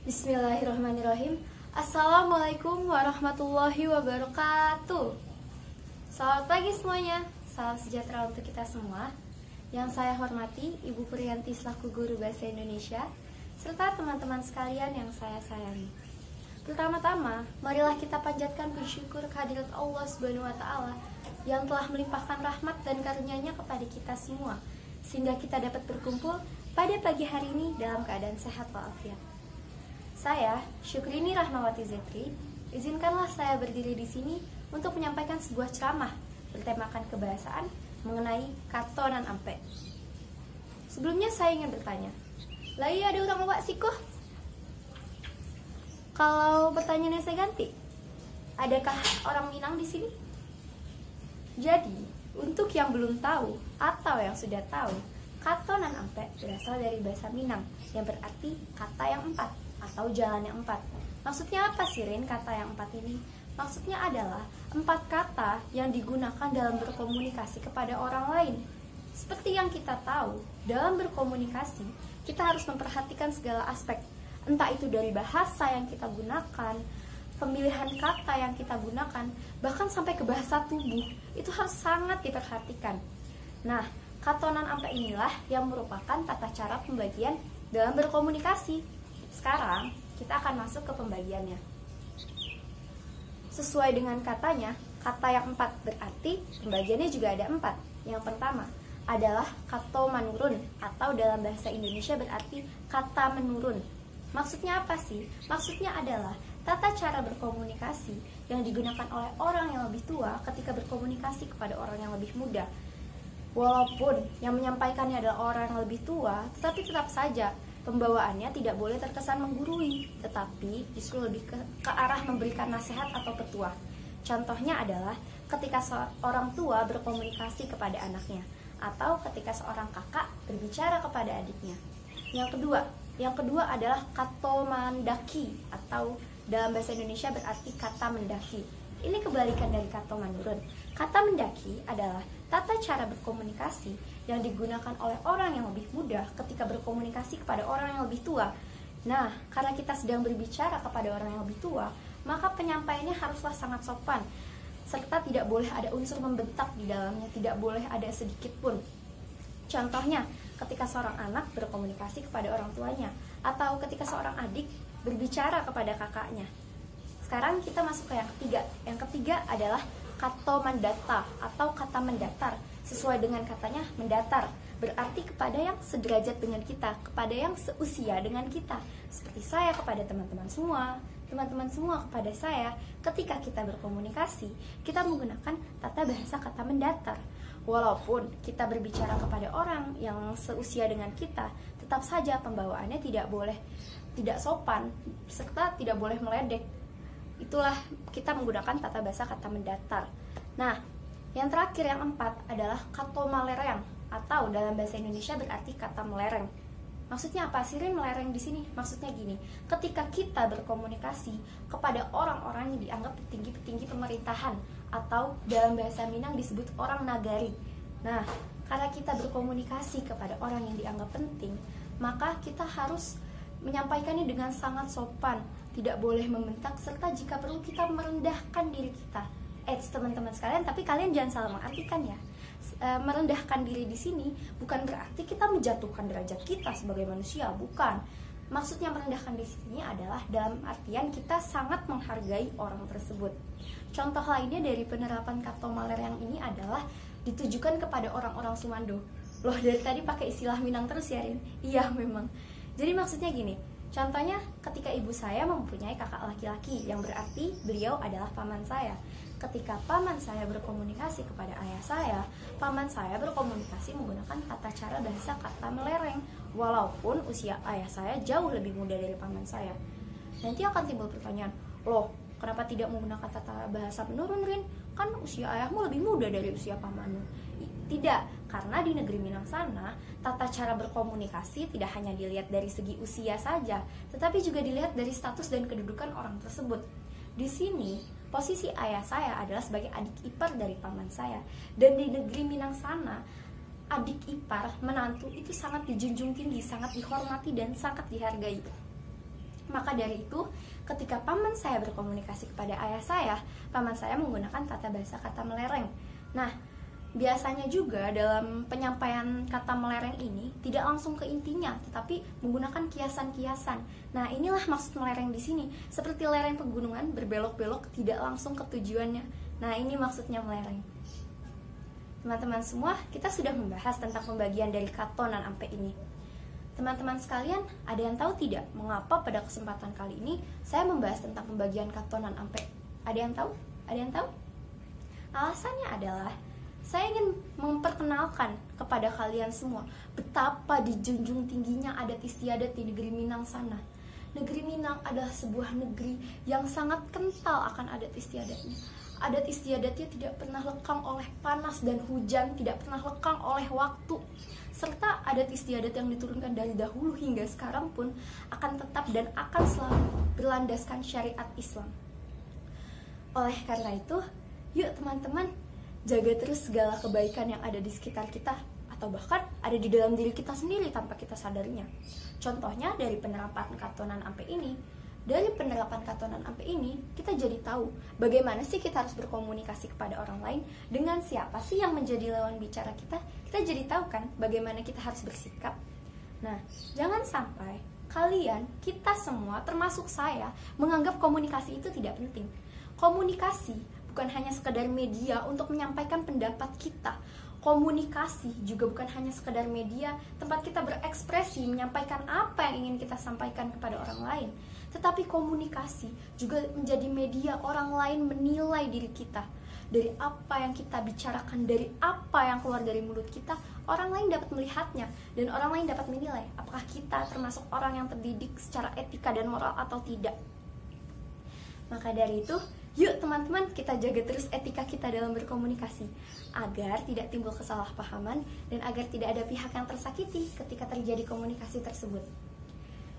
Bismillahirrahmanirrahim. Assalamualaikum warahmatullahi wabarakatuh. Selamat pagi semuanya. Salam sejahtera untuk kita semua. Yang saya hormati Ibu Purianti selaku Guru Bahasa Indonesia, serta teman-teman sekalian yang saya sayangi. Pertama-tama, marilah kita panjatkan bersyukur kehadirat Allah Subhanahu wa Ta'ala yang telah melimpahkan rahmat dan karunia-Nya kepada kita semua, sehingga kita dapat berkumpul pada pagi hari ini dalam keadaan sehat walafiat. Saya, Syukrini Rahmawati Zetri, izinkanlah saya berdiri di sini untuk menyampaikan sebuah ceramah bertemakan kebahasaan mengenai katonan ampe. Sebelumnya saya ingin bertanya, lai ada orang awak sikuh? Kalau pertanyaannya saya ganti, adakah orang Minang di sini? Jadi, untuk yang belum tahu atau yang sudah tahu, katonan ampe berasal dari bahasa Minang yang berarti kata yang empat atau jalan yang empat. Maksudnya apa sih Rin kata yang empat ini? Maksudnya adalah empat kata yang digunakan dalam berkomunikasi kepada orang lain. Seperti yang kita tahu, dalam berkomunikasi kita harus memperhatikan segala aspek, entah itu dari bahasa yang kita gunakan, pemilihan kata yang kita gunakan, bahkan sampai ke bahasa tubuh, itu harus sangat diperhatikan. Nah, katonan ampe inilah yang merupakan tata cara pembagian dalam berkomunikasi. Sekarang kita akan masuk ke pembagiannya. Sesuai dengan katanya, kata yang empat berarti pembagiannya juga ada empat. Yang pertama adalah kato manurun, atau dalam bahasa Indonesia berarti kata menurun. Maksudnya apa sih? Maksudnya adalah tata cara berkomunikasi yang digunakan oleh orang yang lebih tua ketika berkomunikasi kepada orang yang lebih muda. Walaupun yang menyampaikannya adalah orang yang lebih tua, tetapi tetap saja pembawaannya tidak boleh terkesan menggurui, tetapi justru lebih ke arah memberikan nasihat atau petuah. Contohnya adalah ketika seorang tua berkomunikasi kepada anaknya, atau ketika seorang kakak berbicara kepada adiknya. Yang kedua adalah kato mandaki, atau dalam bahasa Indonesia berarti kata mendaki. Ini kebalikan dari kata menurun. Kata mendaki adalah tata cara berkomunikasi yang digunakan oleh orang yang lebih muda ketika berkomunikasi kepada orang yang lebih tua. Nah, karena kita sedang berbicara kepada orang yang lebih tua, maka penyampaiannya haruslah sangat sopan, serta tidak boleh ada unsur membentak di dalamnya, tidak boleh ada sedikit pun. Contohnya, ketika seorang anak berkomunikasi kepada orang tuanya, atau ketika seorang adik berbicara kepada kakaknya. Sekarang kita masuk ke yang ketiga. Yang ketiga adalah kato mandata atau kata mendatar. Sesuai dengan katanya mendatar, berarti kepada yang sederajat dengan kita, kepada yang seusia dengan kita. Seperti saya kepada teman-teman semua kepada saya. Ketika kita berkomunikasi, kita menggunakan tata bahasa kata mendatar. Walaupun kita berbicara kepada orang yang seusia dengan kita, tetap saja pembawaannya tidak sopan, serta tidak boleh meledek. Itulah kita menggunakan tata bahasa kata mendatar. Nah, yang terakhir yang empat adalah kato malereng, atau dalam bahasa Indonesia berarti kata melereng. Maksudnya apa sih Rin melereng di sini? Maksudnya gini, ketika kita berkomunikasi kepada orang-orang yang dianggap petinggi-petinggi pemerintahan, atau dalam bahasa Minang disebut orang nagari. Nah, karena kita berkomunikasi kepada orang yang dianggap penting, maka kita harus menyampaikannya dengan sangat sopan, tidak boleh membentak, serta jika perlu kita merendahkan diri kita. Teman-teman sekalian, tapi kalian jangan salah mengartikan ya. Merendahkan diri di sini bukan berarti kita menjatuhkan derajat kita sebagai manusia, bukan. Maksudnya merendahkan di sini adalah dalam artian kita sangat menghargai orang tersebut. Contoh lainnya dari penerapan kato malereng ini adalah ditujukan kepada orang-orang Sumando. Loh, dari tadi pakai istilah Minang terus ya Rin? Iya memang. Jadi maksudnya gini, contohnya ketika ibu saya mempunyai kakak laki-laki, yang berarti beliau adalah paman saya. Ketika paman saya berkomunikasi kepada ayah saya, paman saya berkomunikasi menggunakan tata cara bahasa kata melereng, walaupun usia ayah saya jauh lebih muda dari paman saya. Nanti akan timbul pertanyaan, loh kenapa tidak menggunakan tata bahasa menurun Rin? Kan usia ayahmu lebih muda dari usia pamanmu. Tidak, karena di negeri Minang sana, tata cara berkomunikasi tidak hanya dilihat dari segi usia saja, tetapi juga dilihat dari status dan kedudukan orang tersebut. Di sini, posisi ayah saya adalah sebagai adik ipar dari paman saya. Dan di negeri Minang sana, adik ipar, menantu itu sangat dijunjung tinggi, sangat dihormati dan sangat dihargai. Maka dari itu, ketika paman saya berkomunikasi kepada ayah saya, paman saya menggunakan tata bahasa kata melereng. Nah, biasanya juga dalam penyampaian kata melereng ini tidak langsung ke intinya, tetapi menggunakan kiasan-kiasan. Nah, inilah maksud melereng di sini. Seperti lereng pegunungan berbelok-belok tidak langsung ke tujuannya. Nah, ini maksudnya melereng. Teman-teman semua, kita sudah membahas tentang pembagian dari kato nan ampe ini. Teman-teman sekalian, ada yang tahu tidak mengapa pada kesempatan kali ini saya membahas tentang pembagian kato nan ampe? Ada yang tahu? Ada yang tahu? Alasannya adalah saya ingin memperkenalkan kepada kalian semua betapa dijunjung tingginya adat istiadat di negeri Minang sana. Negeri Minang adalah sebuah negeri yang sangat kental akan adat istiadatnya. Adat istiadatnya tidak pernah lekang oleh panas dan hujan, tidak pernah lekang oleh waktu. Serta adat istiadat yang diturunkan dari dahulu hingga sekarang pun akan tetap dan akan selalu berlandaskan syariat Islam. Oleh karena itu, yuk teman-teman, jaga terus segala kebaikan yang ada di sekitar kita, atau bahkan ada di dalam diri kita sendiri tanpa kita sadarinya. Contohnya dari penerapan kato nan ampe ini. Dari penerapan kato nan ampe ini, kita jadi tahu bagaimana sih kita harus berkomunikasi kepada orang lain, dengan siapa sih yang menjadi lawan bicara kita. Kita jadi tahu kan bagaimana kita harus bersikap. Nah, jangan sampai kalian, kita semua, termasuk saya, menganggap komunikasi itu tidak penting. Komunikasi bukan hanya sekedar media untuk menyampaikan pendapat kita. Komunikasi juga bukan hanya sekedar media tempat kita berekspresi, menyampaikan apa yang ingin kita sampaikan kepada orang lain. Tetapi komunikasi juga menjadi media orang lain menilai diri kita. Dari apa yang kita bicarakan, dari apa yang keluar dari mulut kita, orang lain dapat melihatnya. Dan orang lain dapat menilai apakah kita termasuk orang yang terdidik secara etika dan moral atau tidak. Maka dari itu, yuk teman-teman, kita jaga terus etika kita dalam berkomunikasi agar tidak timbul kesalahpahaman dan agar tidak ada pihak yang tersakiti ketika terjadi komunikasi tersebut.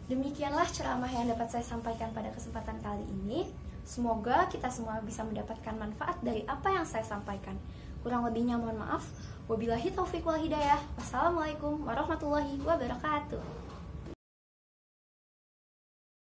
Demikianlah ceramah yang dapat saya sampaikan pada kesempatan kali ini. Semoga kita semua bisa mendapatkan manfaat dari apa yang saya sampaikan. Kurang lebihnya mohon maaf. Wabillahi taufiq wal hidayah. Wassalamualaikum warahmatullahi wabarakatuh.